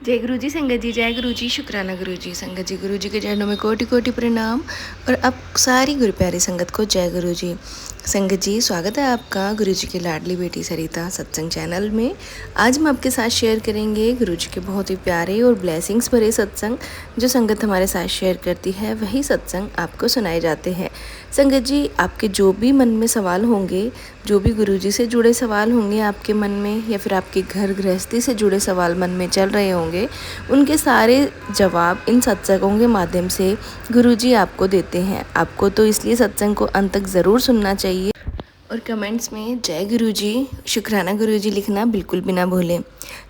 जय गुरु जी संगत जी, जय गुरु जी, शुक्राना गुरु जी। संगत जी, गुरु जी के चरणों में कोटि कोटि प्रणाम और अब सारी गुरु प्यारी संगत को जय गुरु जी। संगत जी, स्वागत है आपका गुरु जी की लाडली बेटी सरिता सत्संग चैनल में। आज हम आपके साथ शेयर करेंगे गुरु जी के बहुत ही प्यारे और ब्लेसिंग्स भरे सत्संग। जो संगत हमारे साथ शेयर करती है वही सत्संग आपको सुनाए जाते हैं। संगत जी, आपके जो भी मन में सवाल होंगे, जो भी गुरु जी से जुड़े सवाल होंगे आपके मन में, या फिर आपके घर गृहस्थी से जुड़े सवाल मन में चल रहे होंगे, उनके सारे जवाब इन सत्संगों के माध्यम से गुरुजी आपको देते हैं। आपको तो इसलिए सत्संग को अंत तक ज़रूर सुनना चाहिए और कमेंट्स में जय गुरुजी, शुक्राना गुरुजी लिखना बिल्कुल भी ना भूलें।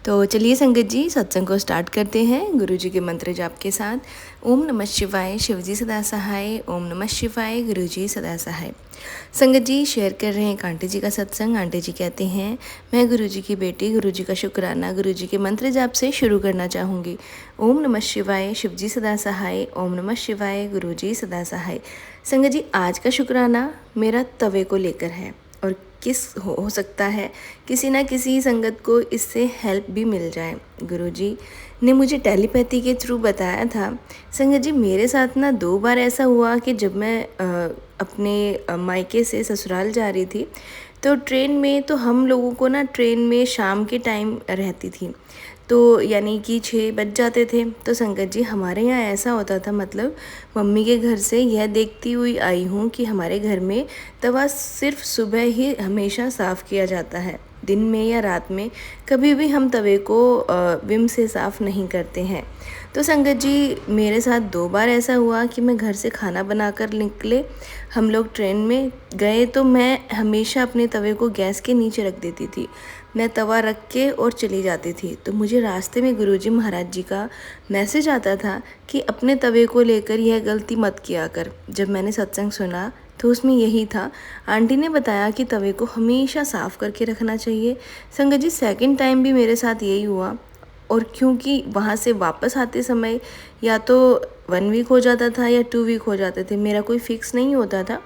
तो चलिए संगत जी, सत्संग को स्टार्ट करते हैं गुरुजी के मंत्र जाप के साथ। ओम नमः शिवाय, शिवजी सदा सहाय। ओम नमः शिवाय, गुरुजी सदा सहाय। संगत जी शेयर कर रहे हैं एक आंटी जी का सत्संग। आंटी जी कहते हैं, मैं गुरुजी की बेटी गुरुजी का शुक्राना गुरुजी के मंत्र जाप से शुरू करना चाहूँगी। ओम नमः शिवाय, शिवजी सदा सहाय। ओम नमः शिवाय, गुरुजी सदा सहाय। संगत जी, आज का शुक्राना मेरा तवे को लेकर है और किस हो सकता है किसी ना किसी संगत को इससे हेल्प भी मिल जाए। गुरुजी ने मुझे टेलीपैथी के थ्रू बताया था। संगत जी, मेरे साथ ना 2 बार ऐसा हुआ कि जब मैं अपने मायके से ससुराल जा रही थी, तो ट्रेन में, तो हम लोगों को ना ट्रेन में शाम के टाइम रहती थी, तो यानी कि 6 बज जाते थे। तो संगत जी, हमारे यहाँ ऐसा होता था, मतलब मम्मी के घर से यह देखती हुई आई हूँ कि हमारे घर में तवा सिर्फ सुबह ही हमेशा साफ़ किया जाता है। दिन में या रात में कभी भी हम तवे को विम से साफ़ नहीं करते हैं। तो संगत जी, मेरे साथ 2 बार ऐसा हुआ कि मैं घर से खाना बनाकर निकले, हम लोग ट्रेन में गए, तो मैं हमेशा अपने तवे को गैस के नीचे रख देती थी। मैं तवा रख के और चली जाती थी। तो मुझे रास्ते में गुरुजी महाराज जी का मैसेज आता था कि अपने तवे को लेकर यह गलती मत किया कर। जब मैंने सत्संग सुना तो उसमें यही था। आंटी ने बताया कि तवे को हमेशा साफ़ करके रखना चाहिए। संगत जी, सेकंड टाइम भी मेरे साथ यही हुआ, और क्योंकि वहाँ से वापस आते समय या तो 1 वीक हो जाता था या 2 वीक हो जाते थे, मेरा कोई फिक्स नहीं होता था।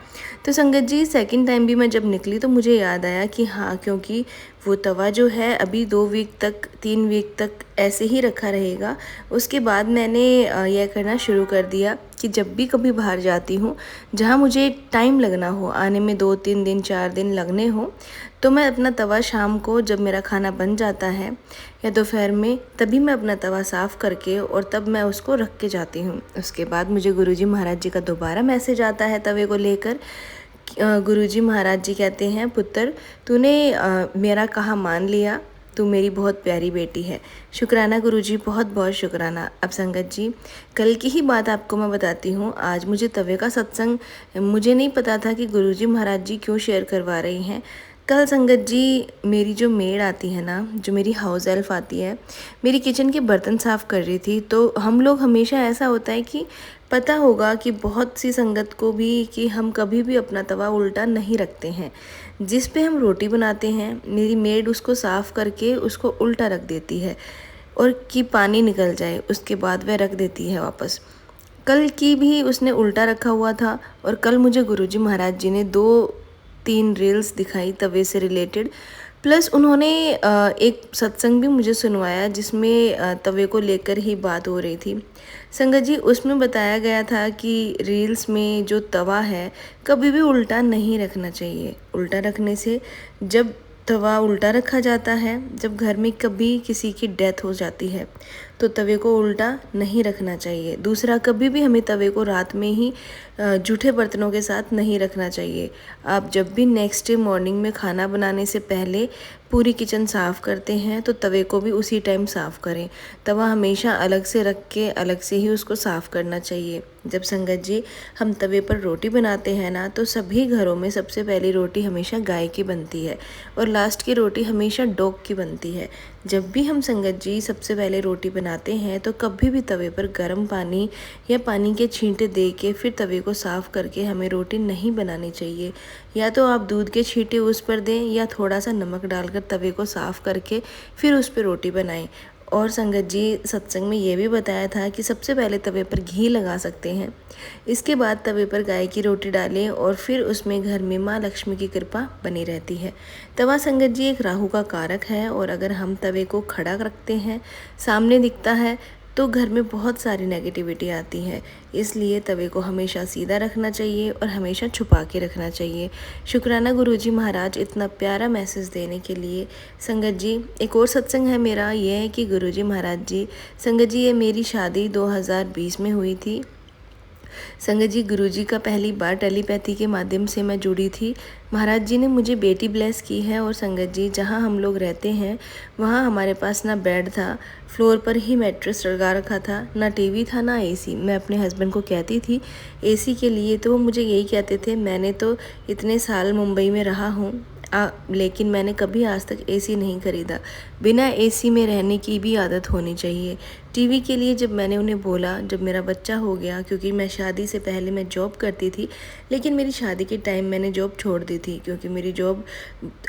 तो संगत जी, सेकंड टाइम भी मैं जब निकली तो मुझे याद आया कि हाँ, क्योंकि वो तवा जो है अभी 2 वीक तक 3 वीक तक ऐसे ही रखा रहेगा। उसके बाद मैंने यह करना शुरू कर दिया कि जब भी कभी बाहर जाती हूँ, जहाँ मुझे टाइम लगना हो, आने में 2-3 दिन 4 दिन लगने हो, तो मैं अपना तवा शाम को जब मेरा खाना बन जाता है या दोपहर में, तभी मैं अपना तवा साफ़ करके और तब मैं उसको रख के जाती हूँ। उसके बाद मुझे गुरुजी महाराज जी का दोबारा मैसेज आता है तवे को लेकर। गुरुजी महाराज जी कहते हैं, पुत्र, तूने मेरा कहा मान लिया, तू मेरी बहुत प्यारी बेटी है। शुक्राना गुरुजी, बहुत बहुत शुक्राना। अब संगत जी, कल की ही बात आपको मैं बताती हूँ। आज मुझे तवे का सत्संग, मुझे नहीं पता था कि गुरुजी महाराज जी क्यों शेयर करवा रही हैं। कल संगत जी, मेरी जो मेड आती है ना, जो मेरी हाउस हेल्प आती है, मेरी किचन के बर्तन साफ़ कर रही थी। तो हम लोग हमेशा, ऐसा होता है कि पता होगा कि बहुत सी संगत को भी, कि हम कभी भी अपना तवा उल्टा नहीं रखते हैं। जिस पे हम रोटी बनाते हैं, मेरी मेड उसको साफ़ करके उसको उल्टा रख देती है, और कि पानी निकल जाए, उसके बाद वह रख देती है वापस। कल की भी उसने उल्टा रखा हुआ था, और कल मुझे गुरुजी महाराज जी ने 2-3 रील्स दिखाई तवे से रिलेटेड, प्लस उन्होंने एक सत्संग भी मुझे सुनवाया जिसमें तवे को लेकर ही बात हो रही थी। संगत जी, उसमें बताया गया था कि रील्स में जो तवा है कभी भी उल्टा नहीं रखना चाहिए। उल्टा रखने से, जब तवा उल्टा रखा जाता है, जब घर में कभी किसी की डेथ हो जाती है, तो तवे को उल्टा नहीं रखना चाहिए। दूसरा, कभी भी हमें तवे को रात में ही जूठे बर्तनों के साथ नहीं रखना चाहिए। आप जब भी नेक्स्ट डे मॉर्निंग में खाना बनाने से पहले पूरी किचन साफ़ करते हैं, तो तवे को भी उसी टाइम साफ़ करें। तवा हमेशा अलग से रख के अलग से ही उसको साफ़ करना चाहिए। जब संगत जी हम तवे पर रोटी बनाते हैं ना, तो सभी घरों में सबसे पहली रोटी हमेशा गाय की बनती है और लास्ट की रोटी हमेशा डॉग की बनती है। जब भी हम संगत जी सबसे पहले रोटी बनाते हैं, तो कभी भी तवे पर गर्म पानी या पानी के छींटे दे के फिर तवे को साफ़ करके हमें रोटी नहीं बनानी चाहिए। या तो आप दूध के छींटे उस पर दें, या थोड़ा सा नमक डालकर तवे को साफ़ करके फिर उस पर रोटी बनाएं। और संगत जी सत्संग में ये भी बताया था कि सबसे पहले तवे पर घी लगा सकते हैं, इसके बाद तवे पर गाय की रोटी डालें और फिर उसमें घर में माँ लक्ष्मी की कृपा बनी रहती है। तवा संगत जी एक राहु का कारक है और अगर हम तवे को खड़ा रखते हैं, सामने दिखता है, तो घर में बहुत सारी नेगेटिविटी आती है। इसलिए तवे को हमेशा सीधा रखना चाहिए और हमेशा छुपा के रखना चाहिए। शुक्राना गुरुजी महाराज इतना प्यारा मैसेज देने के लिए। संगत जी एक और सत्संग है मेरा, ये है कि गुरुजी महाराज जी, संगत जी ये मेरी शादी 2020 में हुई थी। संगत जी गुरुजी का पहली बार टेलीपैथी के माध्यम से मैं जुड़ी थी। महाराज जी ने मुझे बेटी ब्लेस की है और संगत जी जहाँ हम लोग रहते हैं वहाँ हमारे पास ना बेड था, फ्लोर पर ही मैट्रेस लगा रखा था, ना टीवी था ना एसी। मैं अपने हस्बैंड को कहती थी एसी के लिए, तो वो मुझे यही कहते थे, मैंने तो इतने साल मुंबई में रहा हूँ लेकिन मैंने कभी आज तक एसी नहीं खरीदा। बिना एसी में रहने की भी आदत होनी चाहिए। टीवी के लिए जब मैंने उन्हें बोला, जब मेरा बच्चा हो गया, क्योंकि मैं शादी से पहले मैं जॉब करती थी, लेकिन मेरी शादी के टाइम मैंने जॉब छोड़ दी थी क्योंकि मेरी जॉब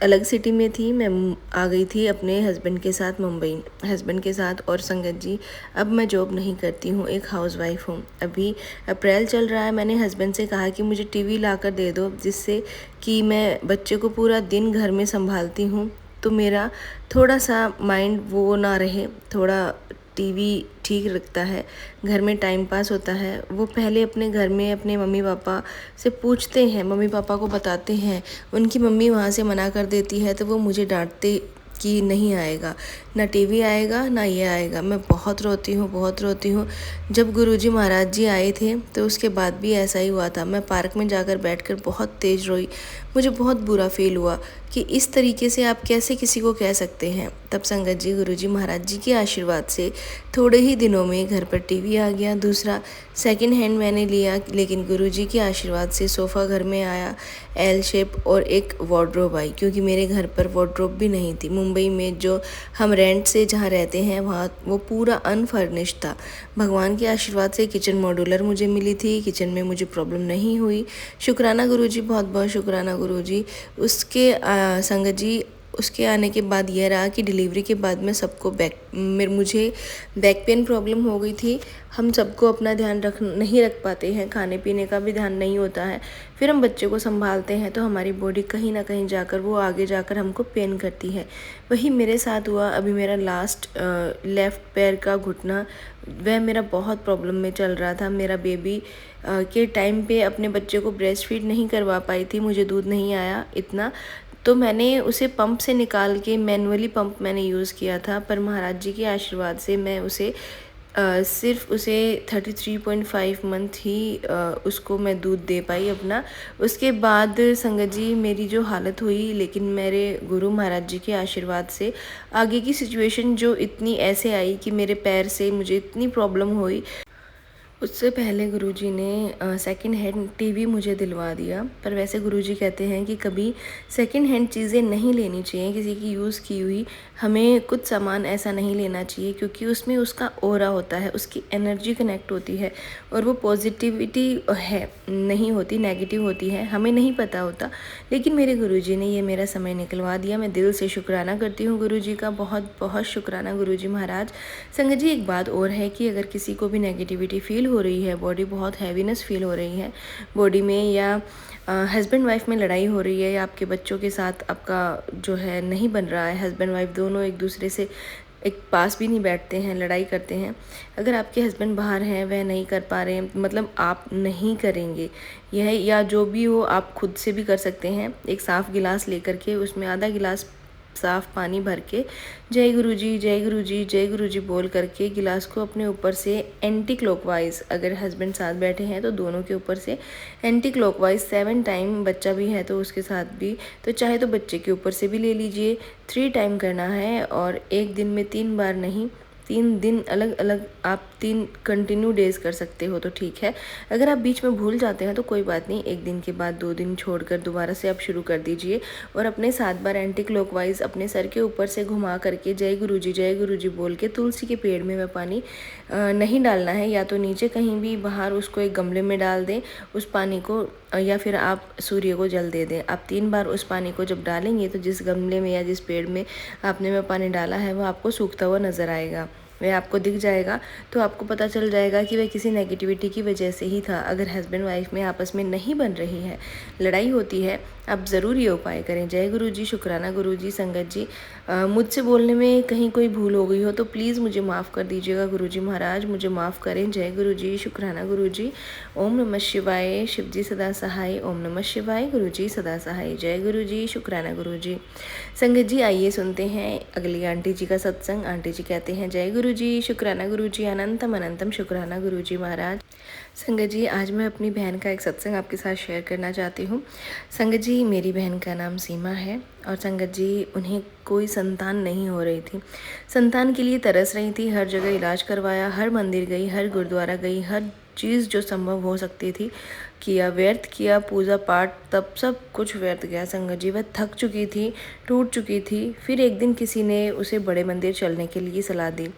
अलग सिटी में थी। मैं आ गई थी अपने हस्बैंड के साथ मुंबई, हस्बैंड के साथ। और संगत जी अब मैं जॉब नहीं करती हूँ, एक हाउसवाइफ हूँ। अभी अप्रैल चल रहा है, मैंने हस्बैंड से कहा कि मुझे टीवी ला कर दे दो, जिससे कि मैं बच्चे को पूरा दिन घर में संभालती हूँ, तो मेरा थोड़ा सा माइंड वो ना रहे, थोड़ा टीवी ठीक रखता है, घर में टाइम पास होता है। वो पहले अपने घर में अपने मम्मी पापा से पूछते हैं, मम्मी पापा को बताते हैं, उनकी मम्मी वहाँ से मना कर देती है तो वो मुझे डांटते कि नहीं आएगा, ना टीवी आएगा ना ये आएगा। मैं बहुत रोती हूँ, बहुत रोती हूँ। जब गुरुजी महाराज जी आए थे तो उसके बाद भी ऐसा ही हुआ था। मैं पार्क में जाकर बैठकर बहुत तेज़ रोई। मुझे बहुत बुरा फील हुआ कि इस तरीके से आप कैसे किसी को कह सकते हैं। तब संगत जी गुरुजी महाराज जी के आशीर्वाद से थोड़े ही दिनों में घर पर टीवी आ गया। दूसरा सेकंड हैंड मैंने लिया, लेकिन गुरुजी के आशीर्वाद से सोफ़ा घर में आया, एल शेप, और एक वार्डरोब आई, क्योंकि मेरे घर पर वार्डरोब भी नहीं थी। मुंबई में जो हम रेंट से जहाँ रहते हैं वहाँ वो पूरा अनफर्निश्ड था। भगवान के आशीर्वाद से किचन मॉड्यूलर मुझे मिली थी, किचन में मुझे प्रॉब्लम नहीं हुई। शुक्राना गुरुजी, बहुत बहुत शुक्राना गुरुजी। उसके संगत जी उसके आने के बाद यह रहा कि डिलीवरी के बाद में सबको मुझे बैक पेन प्रॉब्लम हो गई थी। हम सबको अपना ध्यान नहीं रख पाते हैं, खाने पीने का भी ध्यान नहीं होता है। फिर हम बच्चे को संभालते हैं तो हमारी बॉडी कहीं ना कहीं जाकर वो आगे जाकर हमको पेन करती है। वही मेरे साथ हुआ। अभी मेरा लास्ट लेफ़्ट पैर का घुटना, वह मेरा बहुत प्रॉब्लम में चल रहा था। मेरा बेबी के टाइम पे अपने बच्चे को ब्रेस्ट फीड नहीं करवा पाई थी, मुझे दूध नहीं आया इतना, तो मैंने उसे पंप से निकाल के मैनुअली पंप मैंने यूज़ किया था। पर महाराज जी के आशीर्वाद से मैं उसे सिर्फ उसे 33.5 मंथ ही उसको मैं दूध दे पाई अपना। उसके बाद संगत जी मेरी जो हालत हुई, लेकिन मेरे गुरु महाराज जी के आशीर्वाद से आगे की सिचुएशन जो इतनी ऐसे आई कि मेरे पैर से मुझे इतनी प्रॉब्लम हुई। उससे पहले गुरुजी ने सेकंड हैंड टीवी मुझे दिलवा दिया। पर वैसे गुरुजी कहते हैं कि कभी सेकंड हैंड चीज़ें नहीं लेनी चाहिए, किसी की यूज़ की हुई। हमें कुछ सामान ऐसा नहीं लेना चाहिए क्योंकि उसमें उसका ऑरा होता है, उसकी एनर्जी कनेक्ट होती है और वो पॉजिटिविटी है नहीं होती, नेगेटिव होती है, हमें नहीं पता होता। लेकिन मेरे गुरुजी ने ये मेरा समय निकलवा दिया। मैं दिल से शुक्राना करती हूँ गुरुजी का, बहुत बहुत शुक्राना गुरुजी महाराज। संगत जी एक बात और है कि अगर किसी को भी नेगेटिविटी फील हो रही है, बॉडी बहुत हैवीनेस फील हो रही है बॉडी में, या हस्बैंड वाइफ में लड़ाई हो रही है, या आपके बच्चों के साथ आपका जो है नहीं बन रहा है, हस्बैंड वाइफ दोनों एक दूसरे से एक पास भी नहीं बैठते हैं, लड़ाई करते हैं, अगर आपके हस्बैंड बाहर हैं, वह नहीं कर पा रहे हैं, मतलब आप नहीं करेंगे यह, या जो भी हो आप खुद से भी कर सकते हैं। एक साफ़ गिलास लेकर के उसमें आधा गिलास साफ़ पानी भर के जय गुरुजी जय गुरुजी जय गुरुजी बोल करके गिलास को अपने ऊपर से एंटी क्लॉकवाइज, अगर हस्बैंड साथ बैठे हैं तो दोनों के ऊपर से एंटी क्लॉकवाइज 7 टाइम, बच्चा भी है तो उसके साथ भी, तो चाहे तो बच्चे के ऊपर से भी ले लीजिए। 3 टाइम करना है और एक दिन में 3 बार नहीं, 3 दिन अलग अलग आप 3 कंटिन्यू डेज कर सकते हो तो ठीक है। अगर आप बीच में भूल जाते हैं तो कोई बात नहीं, एक दिन के बाद 2 दिन छोड़कर दोबारा से आप शुरू कर दीजिए और अपने 7 बार एंटी क्लॉकवाइज अपने सर के ऊपर से घुमा करके जय गुरुजी बोल के तुलसी के पेड़ में वह पानी नहीं डालना है, या तो नीचे कहीं भी बाहर उसको एक गमले में डाल दें उस पानी को, या फिर आप सूर्य को जल दे दें। आप 3 बार उस पानी को जब डालेंगे तो जिस गमले में या जिस पेड़ में आपने वह पानी डाला है वो आपको सूखता हुआ नज़र आएगा। वह आपको दिख जाएगा तो आपको पता चल जाएगा कि वह किसी नेगेटिविटी की वजह से ही था। अगर हस्बैंड वाइफ में आपस में नहीं बन रही है, लड़ाई होती है, आप ज़रूर ये उपाय करें। जय गुरु जी, शुक्राना गुरु जी। संगत जी, मुझसे बोलने में कहीं कोई भूल हो गई हो तो प्लीज़ मुझे माफ़ कर दीजिएगा गुरु जी महाराज, मुझे माफ़ करें। जय गुरु जी, शुक्राना गुरु जी। ओम नमः शिवाय, शिव जी सदा सहाय। ओम नमः शिवाय, गुरु जी सदा सहाय। जय गुरु जी, शुक्राना गुरु जी। संगत जी, आइए सुनते हैं अगली आंटी जी का सत्संग। आंटी जी कहते हैं, जय गुरु जी, शुक्राना गुरु जी, अनंतम अनंतम शुक्राना गुरु जी महाराज। संगत जी, आज मैं अपनी बहन का एक सत्संग आपके साथ शेयर करना चाहती हूँ। संगत जी, मेरी बहन का नाम सीमा है और संगत जी, उन्हें कोई संतान नहीं हो रही थी। संतान के लिए तरस रही थी, हर जगह इलाज करवाया, हर मंदिर गई, हर गुरुद्वारा गई, हर चीज़ जो संभव हो सकती थी किया, व्यर्थ किया, पूजा पाठ तब सब कुछ व्यर्थ गया। संगत जी, वह थक चुकी थी, टूट चुकी थी। फिर एक दिन किसी ने उसे बड़े मंदिर चलने के लिए सलाह दी।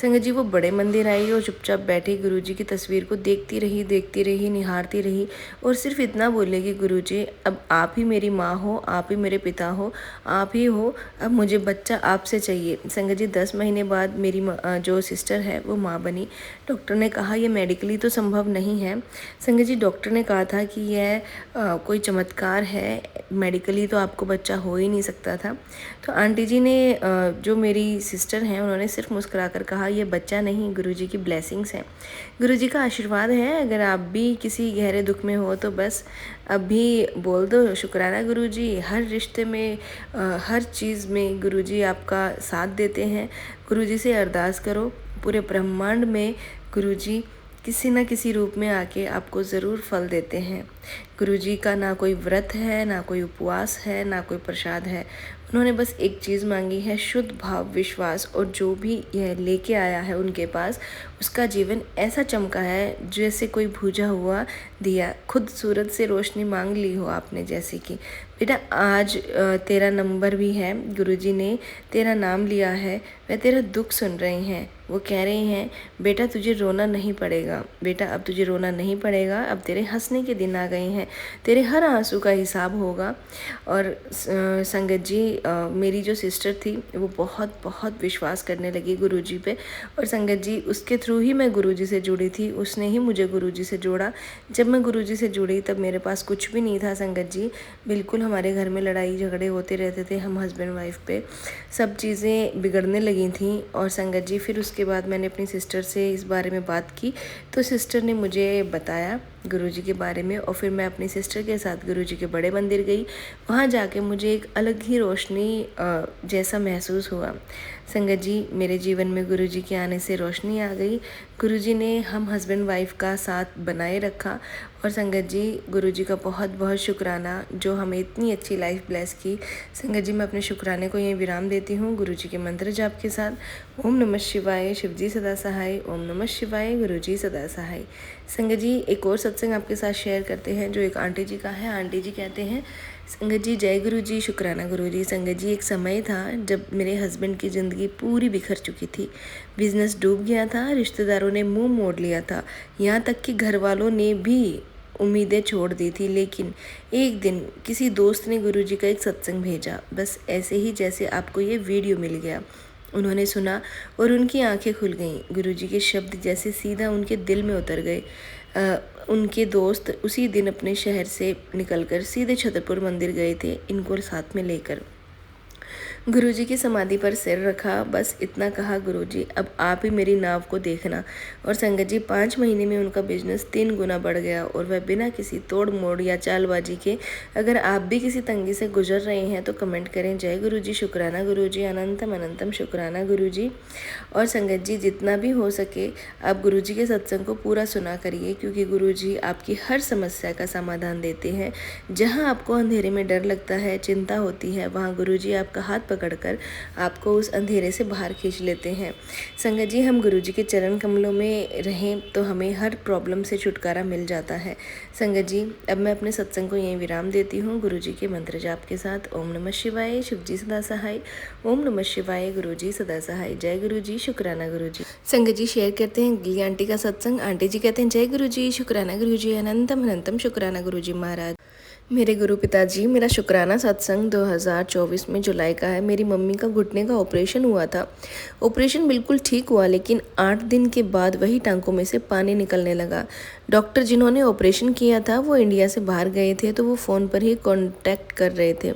संगत जी, वो बड़े मंदिर आई और चुपचाप बैठी गुरुजी की तस्वीर को देखती रही, निहारती रही और सिर्फ इतना बोले कि गुरुजी, अब आप ही मेरी माँ हो, आप ही मेरे पिता हो, आप ही हो, अब मुझे बच्चा आपसे चाहिए। संगत जी, 10 महीने बाद मेरी जो सिस्टर है वो माँ बनी। डॉक्टर ने कहा यह मेडिकली तो संभव नहीं है। संगत जी, डॉक्टर ने कहा था कि यह कोई चमत्कार है, मेडिकली तो आपको बच्चा हो ही नहीं सकता था। तो आंटी जी ने जो मेरी सिस्टर हैं उन्होंने सिर्फ मुस्कुरा कर कहा, यह बच्चा नहीं, गुरुजी की ब्लेसिंग्स हैं, गुरुजी का आशीर्वाद है। अगर आप भी किसी गहरे दुख में हो तो बस अभी बोल दो शुक्राना गुरुजी। हर रिश्ते में हर चीज़ में गुरुजी आपका साथ देते हैं। गुरुजी से अरदास करो, पूरे ब्रह्मांड में गुरुजी किसी न किसी रूप में आके आपको ज़रूर फल देते हैं। गुरुजी का ना कोई व्रत है, ना कोई उपवास है, ना कोई प्रसाद है। उन्होंने बस एक चीज़ मांगी है, शुद्ध भाव, विश्वास, और जो भी यह लेके आया है उनके पास, उसका जीवन ऐसा चमका है जैसे कोई बुझा हुआ दिया, खुद सूरज से रोशनी मांग ली हो आपने जैसे कि। बेटा, आज तेरा नंबर भी है, गुरुजी ने तेरा नाम लिया है, वह तेरा दुख सुन रहे हैं। वो कह रहे हैं, बेटा तुझे रोना नहीं पड़ेगा, बेटा अब तुझे रोना नहीं पड़ेगा, अब तेरे हंसने के दिन आ गए हैं, तेरे हर आंसू का हिसाब होगा। और संगत जी, मेरी जो सिस्टर थी वो बहुत बहुत विश्वास करने लगी गुरुजी पे, और संगत जी, उसके थ्रू ही मैं गुरुजी से जुड़ी थी, उसने ही मुझे गुरुजी से जोड़ा। जब मैं गुरुजी से जुड़ी तब मेरे पास कुछ भी नहीं था संगत जी, बिल्कुल हमारे घर में लड़ाई झगड़े होते रहते थे, हम हस्बैंड वाइफ पे, सब चीज़ें बिगड़ने लगी थी। और संगत जी, फिर उसके बाद मैंने अपनी सिस्टर से इस बारे में बात की तो सिस्टर ने मुझे बताया गुरुजी के बारे में, और फिर मैं अपनी सिस्टर के साथ गुरुजी के बड़े मंदिर गई। वहाँ जाके मुझे एक अलग ही रोशनी जैसा महसूस हुआ। संगत जी, मेरे जीवन में गुरुजी के आने से रोशनी आ गई। गुरुजी ने हम हस्बैंड वाइफ का साथ बनाए रखा। और संगत जी, गुरुजी का बहुत बहुत शुक्राना जो हमें इतनी अच्छी लाइफ ब्लेस की। संगत जी, मैं अपने शुक्राने को यहीं विराम देती हूँ गुरुजी के मंत्र जाप के साथ। ओम नमः शिवाय, शिव जी सदा सहाय। ओम नमः शिवाय, गुरुजी सदा सहाय। संगत जी, एक और सत्संग आपके साथ शेयर करते हैं जो एक आंटी जी का है। आंटी जी कहते हैं, संगत जी, जय गुरु जी, शुक्राना गुरु जी। संगत जी, एक समय था जब मेरे हस्बैंड की ज़िंदगी पूरी बिखर चुकी थी, बिजनेस डूब गया था, रिश्तेदारों ने मुंह मोड़ लिया था, यहाँ तक कि घर वालों ने भी उम्मीदें छोड़ दी थी। लेकिन एक दिन किसी दोस्त ने गुरुजी का एक सत्संग भेजा, बस ऐसे ही जैसे आपको ये वीडियो मिल गया। उन्होंने सुना और उनकी आंखें खुल गईं। गुरुजी के शब्द जैसे सीधा उनके दिल में उतर गए। उनके दोस्त उसी दिन अपने शहर से निकलकर सीधे छतरपुर मंदिर गए थे, इनको साथ में लेकर। गुरुजी की समाधि पर सिर रखा, बस इतना कहा, गुरुजी अब आप ही मेरी नाव को देखना। और संगत जी, 5 महीने में उनका बिजनेस 3 गुना बढ़ गया, और वह बिना किसी तोड़ मोड़ या चालबाजी के। अगर आप भी किसी तंगी से गुजर रहे हैं तो कमेंट करें, जय गुरुजी, शुक्राना गुरुजी, अनंतम अनंतम शुक्राना गुरुजी। और संगत जी, जितना भी हो सके आप गुरुजी के सत्संग को पूरा सुना करिए, क्योंकि गुरुजी आपकी हर समस्या का समाधान देते हैं। जहाँ आपको अंधेरे में डर लगता है, चिंता होती है, वहाँ गुरुजी आपका हाथ पकड़कर आपको उस अंधेरे से बाहर खींच लेते हैं। संगत जी, हम गुरुजी के चरण कमलों में रहें तो हमें हर प्रॉब्लम से छुटकारा मिल जाता है। संगत जी, अब मैं अपने सत्संग को यहीं विराम देती हूँ गुरुजी के मंत्र जाप के साथ। ओम नमः शिवाय, शिव जी सदा सहाय। ओम नमः शिवाय, गुरुजी सदा सहाय। जय गुरुजी, शुक्राना गुरुजी। संगत जी, शेयर करते हैं गिली आंटी का सत्संग। आंटी जी कहते हैं, जय गुरुजी, शुक्राना गुरुजी, अनंतम अनंतम शुक्राना गुरुजी महाराज। मेरे गुरु पिताजी, मेरा शुक्राना सत्संग 2024 में जुलाई का है। मेरी मम्मी का घुटने का ऑपरेशन हुआ था। ऑपरेशन बिल्कुल ठीक हुआ, लेकिन 8 दिन के बाद वही टांकों में से पानी निकलने लगा। डॉक्टर जिन्होंने ऑपरेशन किया था वो इंडिया से बाहर गए थे, तो वो फ़ोन पर ही कांटेक्ट कर रहे थे।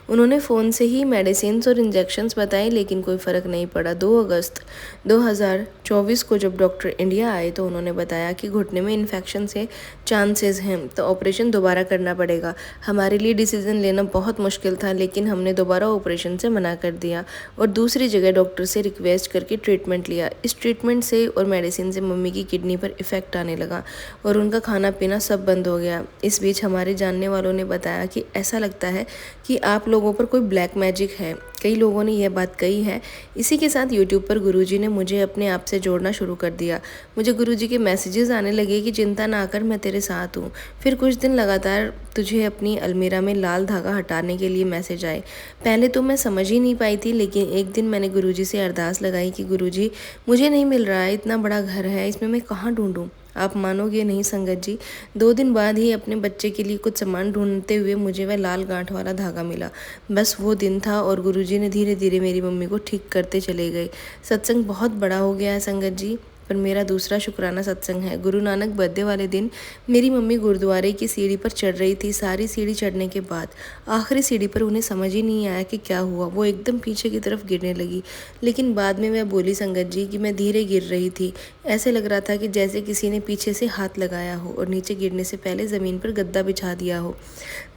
उन्होंने फ़ोन से ही मेडिसिन्स और इंजेक्शंस बताए, लेकिन कोई फ़र्क नहीं पड़ा। 2 अगस्त 2024 को जब डॉक्टर इंडिया आए तो उन्होंने बताया कि घुटने में इन्फेक्शन से चांसेस हैं, तो ऑपरेशन दोबारा करना पड़ेगा। हमारे लिए डिसीज़न लेना बहुत मुश्किल था, लेकिन हमने दोबारा ऑपरेशन से मना कर दिया और दूसरी जगह डॉक्टर से रिक्वेस्ट करके ट्रीटमेंट लिया। इस ट्रीटमेंट से और मेडिसिन से मम्मी की किडनी पर इफ़ेक्ट आने लगा और उनका खाना पीना सब बंद हो गया। इस बीच हमारे जानने वालों ने बताया कि ऐसा लगता है कि आप लोगों पर कोई ब्लैक मैजिक है। कई लोगों ने यह बात कही है। इसी के साथ यूट्यूब पर गुरुजी ने मुझे अपने आप से जोड़ना शुरू कर दिया। मुझे गुरुजी के मैसेजेस आने लगे कि चिंता ना कर, मैं तेरे साथ हूँ। फिर कुछ दिन लगातार तुझे अपनी अलमीरा में लाल धागा हटाने के लिए मैसेज आए। पहले तो मैं समझ ही नहीं पाई थी, लेकिन एक दिन मैंने गुरुजी से अरदास लगाई कि गुरुजी, मुझे नहीं मिल रहा है, इतना बड़ा घर है, इसमें मैं कहाँ ढूंढूं। आप मानोगे नहीं संगत जी, 2 दिन बाद ही अपने बच्चे के लिए कुछ सामान ढूंढते हुए मुझे वह लाल गांठ वाला धागा मिला। बस वो दिन था और गुरुजी ने धीरे धीरे मेरी मम्मी को ठीक करते चले गए। सत्संग बहुत बड़ा हो गया है संगत जी, पर मेरा दूसरा शुक्राना सत्संग है। गुरु नानक बर्थडे वाले दिन मेरी मम्मी गुरुद्वारे की सीढ़ी पर चढ़ रही थी। सारी सीढ़ी चढ़ने के बाद आखिरी सीढ़ी पर उन्हें समझ ही नहीं आया कि क्या हुआ। वो एकदम पीछे की तरफ गिरने लगी, लेकिन बाद में वह बोली संगत जी कि मैं धीरे गिर रही थी। ऐसे लग रहा था कि जैसे किसी ने पीछे से हाथ लगाया हो और नीचे गिरने से पहले ज़मीन पर गद्दा बिछा दिया हो।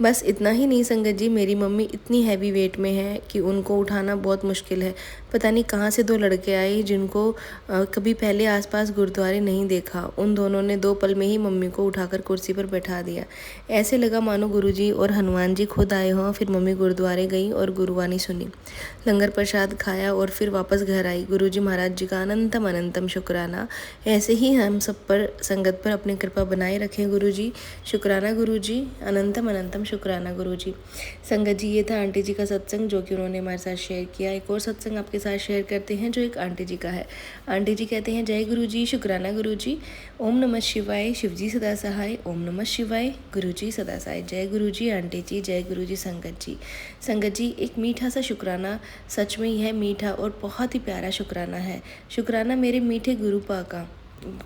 बस इतना ही नहीं संगत जी, मेरी मम्मी इतनी हैवी वेट में है कि उनको उठाना बहुत मुश्किल है। पता नहीं कहाँ से 2 लड़के आए जिनको कभी पहले आसपास गुरुद्वारे नहीं देखा। उन दोनों ने 2 पल में ही मम्मी को उठाकर कुर्सी पर बैठा दिया। ऐसे लगा मानो गुरुजी और हनुमान जी खुद आए हों। फिर मम्मी गुरुद्वारे गई और गुरुवाणी सुनी, लंगर प्रसाद खाया और फिर वापस घर आई। गुरुजी महाराज जी का अनंतम अनंतम शुक्राना। ऐसे ही हम सब पर, संगत पर अपनी कृपा बनाए रखें गुरुजी। शुक्राना गुरुजी, अनंतम अनंतम शुक्राना गुरुजी। संगत जी, ये था आंटी जी का सत्संग जो कि उन्होंने हमारे साथ शेयर किया। एक और सत्संग आपके साथ शेयर करते हैं जो एक आंटी जी का है। आंटी जी कहते हैं, जय गुरुजी, शुक्राना गुरुजी, ओम नमः शिवाय, शिवजी सदा सहाय, ओम नमः शिवाय, गुरुजी सदा सहाय। जय गुरुजी आंटी जी, जय गुरुजी संगत जी। संगत जी, एक मीठा सा शुक्राना, सच में यह मीठा और बहुत ही प्यारा शुक्राना है। शुक्राना मेरे मीठे गुरुपा का,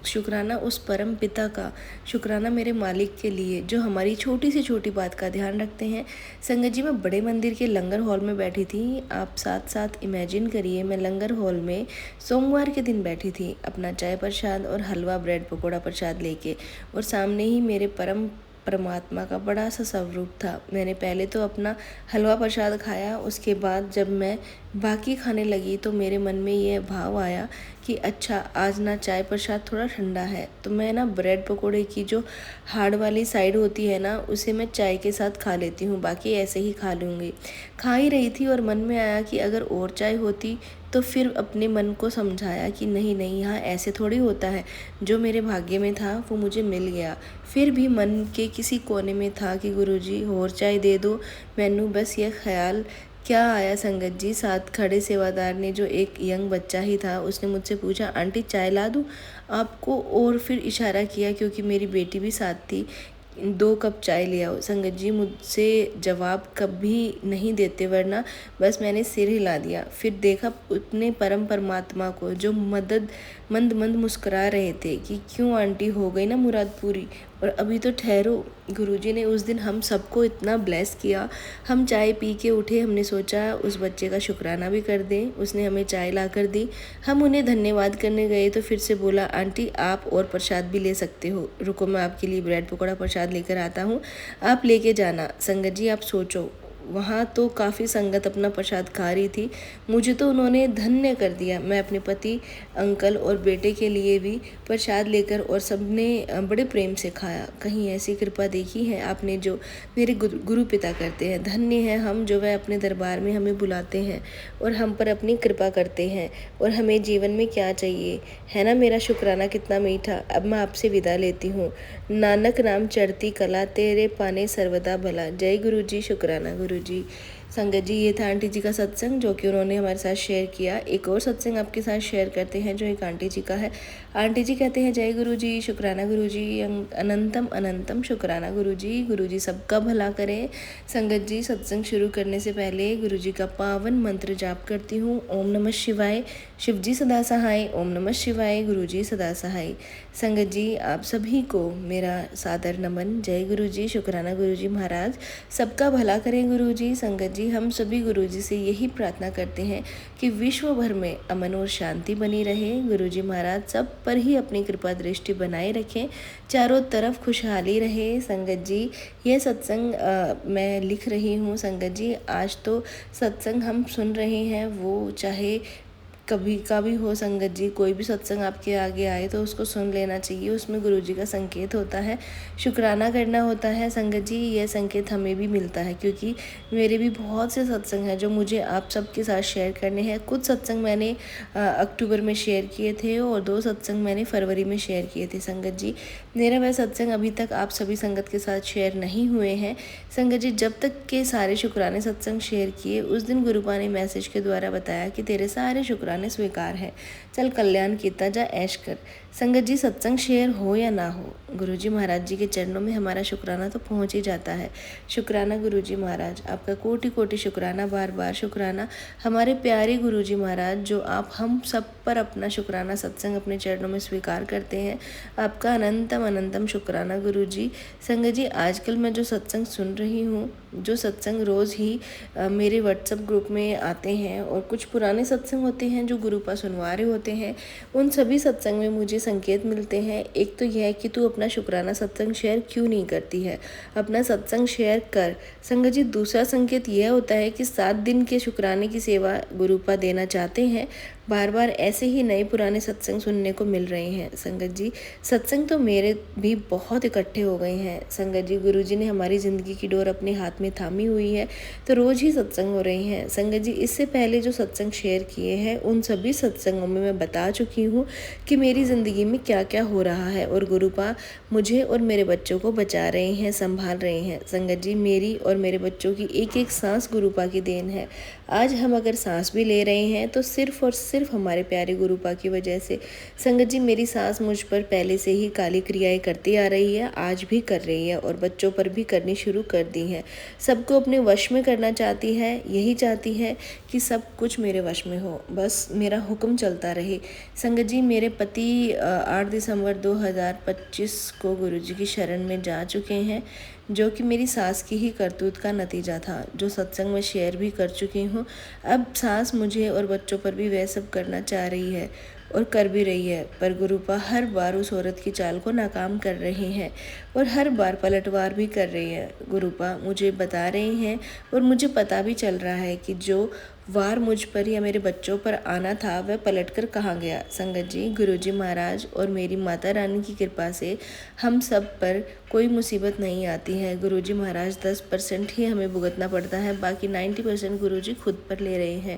शुक्राना उस परम पिता का, शुक्राना मेरे मालिक के लिए जो हमारी छोटी से छोटी बात का ध्यान रखते हैं। संगत जी, मैं बड़े मंदिर के लंगर हॉल में बैठी थी। आप साथ साथ इमेजिन करिए, मैं लंगर हॉल में सोमवार के दिन बैठी थी अपना चाय प्रसाद और हलवा ब्रेड पकौड़ा प्रसाद लेके, और सामने ही मेरे परमात्मा का बड़ा सा स्वरूप था। मैंने पहले तो अपना हलवा प्रसाद खाया, उसके बाद जब मैं बाकी खाने लगी तो मेरे मन में ये भाव आया कि अच्छा, आज ना चाय प्रसाद थोड़ा ठंडा है, तो मैं ना ब्रेड पकोड़े की जो हार्ड वाली साइड होती है ना, उसे मैं चाय के साथ खा लेती हूँ, बाकी ऐसे ही खा लूँगी। खा ही रही थी और मन में आया कि अगर और चाय होती, तो फिर अपने मन को समझाया कि नहीं नहीं, यहाँ ऐसे थोड़ी होता है। जो मेरे भाग्य में था वो मुझे मिल गया। फिर भी मन के किसी कोने में था कि गुरुजी और चाय दे दो। मैनू बस ये ख्याल क्या आया संगत जी, साथ खड़े सेवादार ने, जो एक यंग बच्चा ही था, उसने मुझसे पूछा, आंटी चाय ला दूँ आपको? और फिर इशारा किया, क्योंकि मेरी बेटी भी साथ थी, 2 कप चाय ले आओ। संगत जी, मुझसे जवाब कभी नहीं देते, वरना बस मैंने सिर हिला दिया। फिर देखा उतने परम परमात्मा को जो मंद मंद मुस्कुरा रहे थे कि क्यों आंटी, हो गई ना मुराद पूरी, और अभी तो ठहरो। गुरुजी ने उस दिन हम सबको इतना ब्लेस किया। हम चाय पी के उठे, हमने सोचा उस बच्चे का शुक्राना भी कर दें। उसने हमें चाय ला कर दी। हम उन्हें धन्यवाद करने गए तो फिर से बोला, आंटी आप और प्रसाद भी ले सकते हो, रुको मैं आपके लिए ब्रेड पकौड़ा प्रसाद लेकर आता हूँ, आप लेके जाना। संगत जी, आप सोचो, वहाँ तो काफ़ी संगत अपना प्रसाद खा रही थी, मुझे तो उन्होंने धन्य कर दिया। मैं अपने पति, अंकल और बेटे के लिए भी प्रसाद लेकर, और सबने बड़े प्रेम से खाया। कहीं ऐसी कृपा देखी है आपने जो मेरे गुरु पिता करते हैं? धन्य है हम जो वह अपने दरबार में हमें बुलाते हैं और हम पर अपनी कृपा करते हैं। और हमें जीवन में क्या चाहिए, है ना मेरा शुक्राना कितना मीठा। अब मैं आपसे विदा लेती हूँ। नानक नाम चढ़ती कला, तेरे पाने सर्वदा भला। जय गुरु जी, शुक्राना गुरु जी। संगत जी ये था आंटी जी का सत्संग जो कि उन्होंने हमारे साथ शेयर किया। एक और सत्संग आपके साथ शेयर करते हैं जो एक आंटी जी का है। आंटी जी कहते हैं, जय गुरु जी, शुक्राना गुरु जी, अनंतम अनंतम शुक्राना गुरु जी सबका भला करें। संगत जी सत्संग शुरू करने से पहले गुरु जी का पावन मंत्र जाप करती हूँ। ओम नमः शिवाय, शिव जी सदा सहाय। ओम नमः शिवाय, गुरु जी सदा सहाय। संगत जी आप सभी को मेरा सादर नमन। जय गुरु जी, शुक्राना गुरु जी महाराज, सबका भला करें गुरु जी। संगत जी हम सभी गुरु जी से यही प्रार्थना करते हैं कि विश्व भर में अमन और शांति बनी रहे। गुरु जी महाराज सब पर ही अपनी कृपा दृष्टि बनाए रखें, चारों तरफ खुशहाली रहे। संगत जी ये सत्संग मैं लिख रही हूँ। संगत जी आज तो सत्संग हम सुन रहे हैं, वो चाहे कभी का भी हो। संगत जी कोई भी सत्संग आपके आगे आए तो उसको सुन लेना चाहिए, उसमें गुरु जी का संकेत होता है, शुक्राना करना होता है। संगत जी यह संकेत हमें भी मिलता है, क्योंकि मेरे भी बहुत से सत्संग हैं जो मुझे आप सबके साथ शेयर करने हैं। कुछ सत्संग मैंने अक्टूबर में शेयर किए थे और 2 सत्संग मैंने फरवरी में शेयर किए थे। संगत जी मेरा वह सत्संग अभी तक आप सभी संगत के साथ शेयर नहीं हुए हैं। संगत जी जब तक के सारे शुक्राने सत्संग शेयर किए, उस दिन गुरुपा ने मैसेज के द्वारा बताया कि तेरे सारे शुक्राने स्वीकार है, चल कल्याण कीता जा, ऐश कर। संगत जी सत्संग शेयर हो या ना हो, गुरुजी महाराज जी के चरणों में हमारा शुक्राना तो पहुंच ही जाता है। शुक्राना गुरुजी महाराज, आपका कोटि कोटि शुक्राना, बार बार शुक्राना। हमारे प्यारे गुरुजी महाराज जो आप हम सब पर अपना शुक्राना सत्संग अपने चरणों में स्वीकार करते हैं, आपका अनंतम अनंतम शुक्राना गुरुजी। संगत जी आजकल मैं जो सत्संग सुन रही हूँ, जो सत्संग रोज़ ही मेरे व्हाट्सएप ग्रुप में आते हैं और कुछ पुराने सत्संग होते हैं जो गुरुपा सुनवा रहे होते हैं, उन सभी सत्संग में मुझे संकेत मिलते हैं। एक तो यह है कि तू अपना शुक्राना सत्संग शेयर क्यों नहीं करती है, अपना सत्संग शेयर कर। संगत जी दूसरा संकेत यह होता है कि 7 दिन के शुक्राने की सेवा गुरुपा देना चाहते हैं। बार बार ऐसे ही नए पुराने सत्संग सुनने को मिल रहे हैं। संगत जी सत्संग तो मेरे भी बहुत इकट्ठे हो गए हैं। संगत जी गुरुजी ने हमारी ज़िंदगी की डोर अपने हाथ में थामी हुई है, तो रोज़ ही सत्संग हो रहे हैं। संगत जी इससे पहले जो सत्संग शेयर किए हैं उन सभी सत्संगों में मैं बता चुकी हूँ कि मेरी ज़िंदगी में क्या क्या हो रहा है, और गुरुपा मुझे और मेरे बच्चों को बचा रहे हैं, संभाल रहे हैं। संगत जी मेरी और मेरे बच्चों की एक एक सांस गुरुपा की देन है। आज हम अगर सांस भी ले रहे हैं तो सिर्फ और सिर्फ हमारे प्यारे गुरुपा की वजह से। संगत जी मेरी सांस मुझ पर पहले से ही काली क्रियाएं करती आ रही है, आज भी कर रही है और बच्चों पर भी करनी शुरू कर दी है। सबको अपने वश में करना चाहती है, यही चाहती है कि सब कुछ मेरे वश में हो, बस मेरा हुक्म चलता रहे। संगत जी मेरे पति 8 दिसंबर 2025 को गुरुजी की शरण में जा चुके हैं, जो कि मेरी सास की ही करतूत का नतीजा था, जो सत्संग में शेयर भी कर चुकी हूँ। अब सास मुझे और बच्चों पर भी वह सब करना चाह रही है और कर भी रही है, पर गुरुपा हर बार उस औरत की चाल को नाकाम कर रहे हैं और हर बार पलटवार भी कर रही है। गुरुपा मुझे बता रहे हैं और मुझे पता भी चल रहा है कि जो वार मुझ पर या मेरे बच्चों पर आना था वह पलटकर कहाँ गया। संगत जी गुरुजी महाराज और मेरी माता रानी की कृपा से हम सब पर कोई मुसीबत नहीं आती है। गुरुजी महाराज 10% ही हमें भुगतना पड़ता है, बाकी 90% गुरुजी खुद पर ले रहे हैं,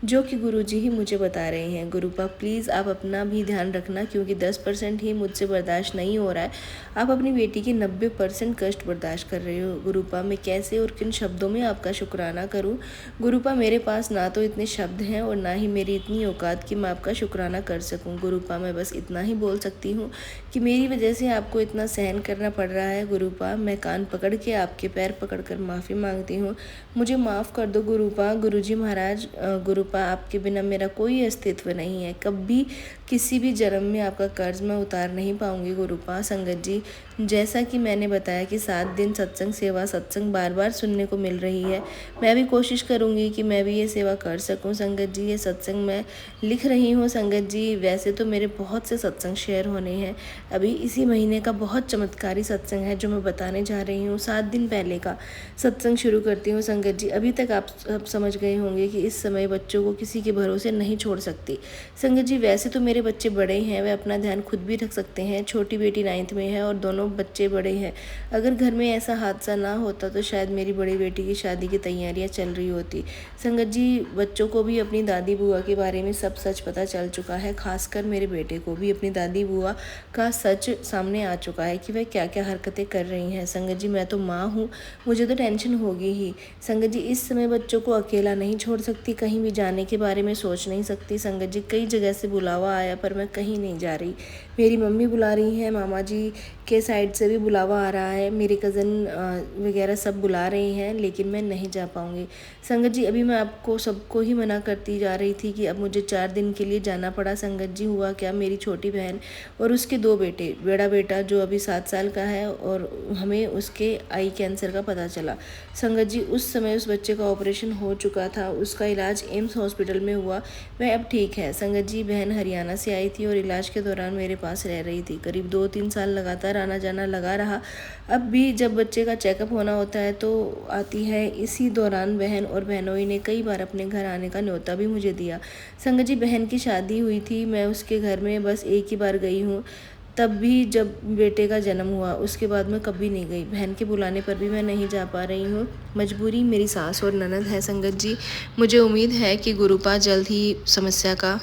जो कि गुरुजी ही मुझे बता रहे हैं। गुरुपा प्लीज़ आप अपना भी ध्यान रखना, क्योंकि 10% ही मुझसे बर्दाश्त नहीं हो रहा है। आप अपनी बेटी की 90% कष्ट बर्दाश्त कर रहे हो। गुरुपा मैं कैसे और किन शब्दों में आपका शुक्राना करूं। गुरुपा मेरे पास ना तो इतने शब्द हैं और ना ही मेरी इतनी औकात कि मैं आपका शुक्राना कर सकूं। गुरुपा मैं बस इतना ही बोल सकती हूँ कि मेरी वजह से आपको इतना सहन करना पड़ रहा है। गुरुपा मैं कान पकड़ के आपके पैर पकड़ कर माफ़ी मांगती हूँ, मुझे माफ़ कर दो गुरुपा। गुरुजी महाराज गुरुपा आपके बिना मेरा कोई अस्तित्व नहीं है, कभी किसी भी जन्म में आपका कर्ज मैं उतार नहीं पाऊंगी गुरुपा। संगत जी जैसा कि मैंने बताया कि 7 दिन सत्संग सेवा सत्संग बार बार सुनने को मिल रही है, मैं भी कोशिश करूंगी कि मैं भी ये सेवा कर सकूं। संगत जी ये सत्संग मैं लिख रही हूँ। संगत जी वैसे तो मेरे बहुत से सत्संग शेयर होने हैं, अभी इसी महीने का बहुत चमत्कारी सत्संग है जो मैं बताने जा रही हूँ। 7 दिन पहले का सत्संग शुरू करती हूँ। संगत जी अभी तक आप सब समझ गए होंगे कि इस समय बच्चों को किसी के भरोसे नहीं छोड़ सकती। संगत जी वैसे तो मेरे मेरे बच्चे बड़े हैं, वे अपना ध्यान खुद भी रख सकते हैं। छोटी बेटी 9th में है और दोनों बच्चे बड़े हैं। अगर घर में ऐसा हादसा ना होता तो शायद मेरी बड़ी बेटी की शादी की तैयारियां चल रही होती। संगत जी, बच्चों को भी अपनी दादी बुआ के बारे में सब सच पता चल चुका है। खासकर मेरे बेटे को भी अपनी दादी बुआ का सच सामने आ चुका है कि वह क्या क्या हरकतें कर रही हैं। संगत जी, मैं तो माँ हूँ, मुझे तो टेंशन होगी ही। संगत जी, इस समय बच्चों को अकेला नहीं छोड़ सकती, कहीं भी जाने के बारे में सोच नहीं सकती। संगत जी, कई जगह से बुलावा आया पर मैं कहीं नहीं जा रही। मेरी मम्मी बुला रही हैं, मामा जी के साइड से भी बुलावा आ रहा है, मेरे कज़न वगैरह सब बुला रही हैं, लेकिन मैं नहीं जा पाऊँगी। संगत जी, अभी मैं आपको सबको ही मना करती जा रही थी कि अब मुझे 4 दिन के लिए जाना पड़ा। संगत जी, हुआ क्या, मेरी छोटी बहन और उसके 2 बेटे, बड़ा बेटा जो अभी 7 साल का है और हमें उसके आई कैंसर का पता चला। संगत जी, उस समय उस बच्चे का ऑपरेशन हो चुका था, उसका इलाज एम्स हॉस्पिटल में हुआ, वह अब ठीक है। संगत जी, बहन हरियाणा से आई थी और इलाज के दौरान मेरे पास रह रही थी। करीब 2-3 साल लगातार आना जाना लगा रहा। अब भी जब बच्चे का चेकअप होना होता है तो आती है। इसी दौरान बहन और बहनोई ने कई बार अपने घर आने का न्योता भी मुझे दिया। संगत जी, बहन की शादी हुई थी, मैं उसके घर में बस एक ही बार गई हूँ, तब भी जब बेटे का जन्म हुआ। उसके बाद मैं कभी नहीं गई। बहन के बुलाने पर भी मैं नहीं जा पा रही हूँ। मजबूरी मेरी सास और ननद है। संगत जी, मुझे उम्मीद है कि गुरुपा जल्द ही समस्या का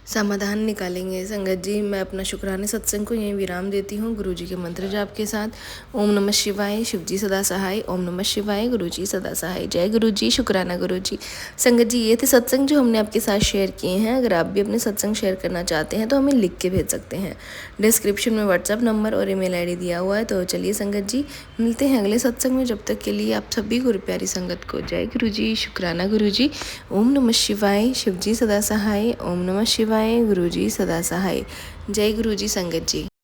समाधान निकालेंगे। संगत जी, मैं अपना शुक्राने सत्संग को यहीं विराम देती हूँ गुरु जी के मंत्र जाप के साथ। ओम नमः शिवाय, शिव जी सदा सहाय। ओम नमः शिवाय, गुरु जी सदा सहाय। जय गुरु जी, शुक्राना गुरु जी। संगत जी, ये थे सत्संग जो हमने आपके साथ शेयर किए हैं। अगर आप भी अपने सत्संग शेयर करना चाहते हैं तो हमें लिख के भेज सकते हैं। डिस्क्रिप्शन में व्हाट्सअप नंबर और ईमेल आईडी दिया हुआ है। तो चलिए संगत जी, मिलते हैं अगले सत्संग में। जब तक के लिए आप सभी गुरु प्यारी संगत को जय गुरु जी, शुक्राना गुरु जी। ओम नमः शिवाय, शिव जी सदा सहाय। ओम नमः शिवाय, गुरु जी सदा सहाय। जय गुरु जी संगत जी।